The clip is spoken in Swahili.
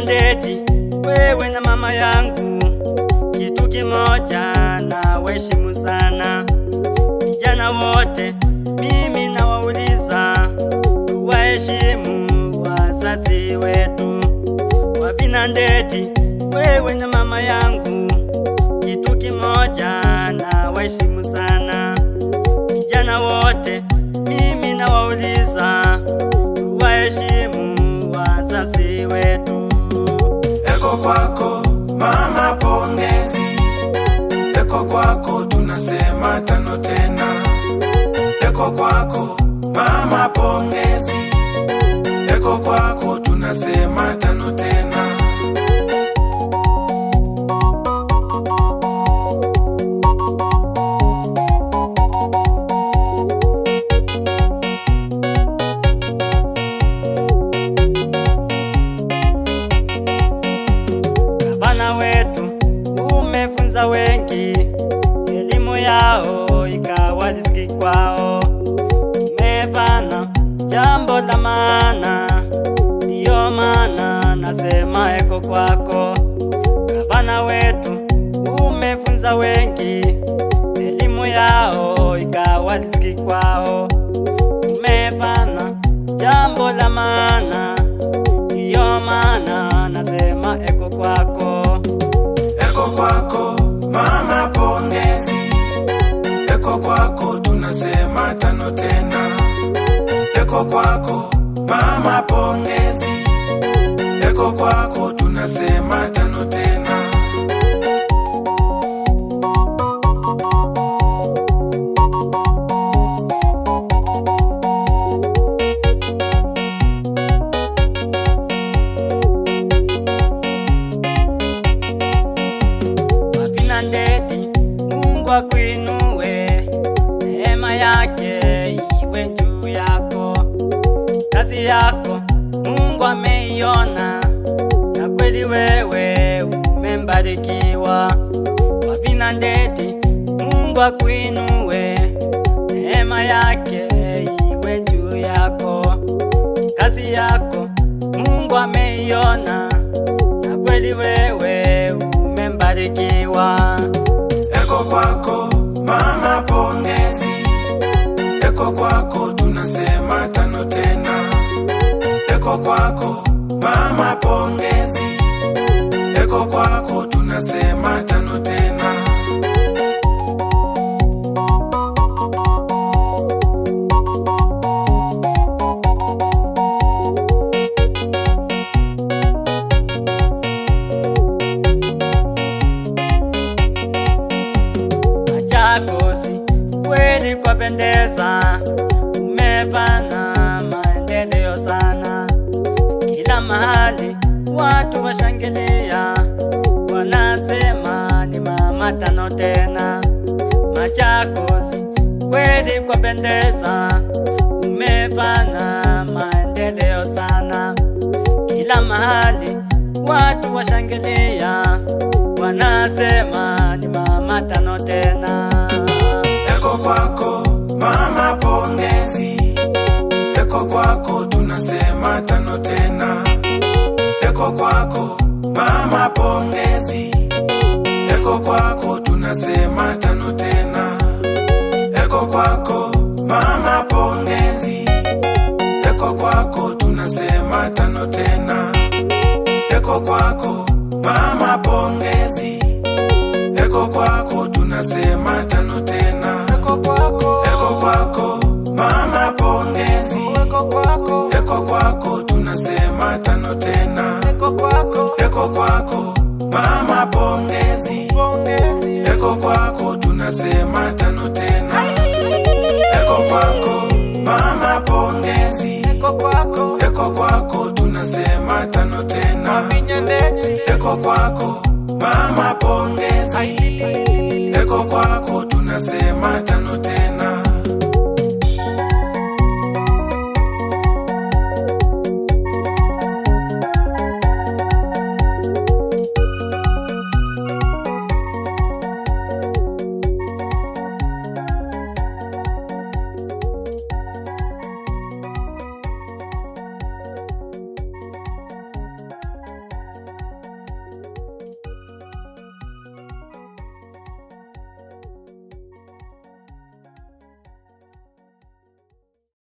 Ndeti, wewe na mama yangu kitu kimoja na waheshimu sana. Vijana wote mimi nawauliza tuwaheshimu wazazi wetu. Wavina Ndeti, wewe na mama yangu kitu kimoja na waheshimu sana. Vijana wote mimi nawauliza tuwaheshimu wazazi wetu. Eko kwako mama pongezi, eko kwako tunasema tano tena. Eko kwako mama pongezi, eko kwako tunasema tano tena. Gavana wetu umefunza wengi, elimu yao ikawa riziki kwao. Umefanya jambo la maana, ndiyo maana nasema eko kwako. Gavana wetu umefunza wengi, elimu yao ikawa riziki kwao. Umefanya jambo la maana, ndiyo maana nasema eko kwako. Eko kwako mama pongezi, eko kwako tunasema tano tena. Eko kwako mama pongezi, eko kwako tunasema tano tena. Wavina Ndeti, Mungu akuinue, neema yake iwe juu yako. Kazi yako Mungu ameiona, na kweli wewe umembarikiwa. Wavina Ndeti, Mungu akuinue, neema yake iwe juu yako. Kazi yako Mungu ameiona, na kweli wewe umembarikiwa. Eko kwako mama pongezi, eko kwako tunasema tano tena. Eko kwako mama pongezi, eko kwako tunasema tano tena. Machakos kweli kwa pendeza, umefanya maendeleo sana. Kila mahali watu washangilia, wanasema ni mama tano tena. Machakos kweli kwa pendeza, umefanya maendeleo sana. Kila mahali watu washangilia, wanasema ni mama tano tena. Eko kwako mama pongezi, eko kwako tunasema tano tena. Eko kwako mama pongezi, eko kwako tunasema tano tena. Eko kwako mama pongezi, eko kwako tunasema tano tena. Eko kwako mama pongezi, eko kwako tunasema tano tena. Eko kwako mama pongezi, eko kwako tunasema tano tena. Eko kwako mama pongezi, eko kwako tunasema tano tena. Eko kwako mama pongezi, eko kwako tunasema tano tena. Eko kwako mama pongezi, eko kwako tunasema tano tena.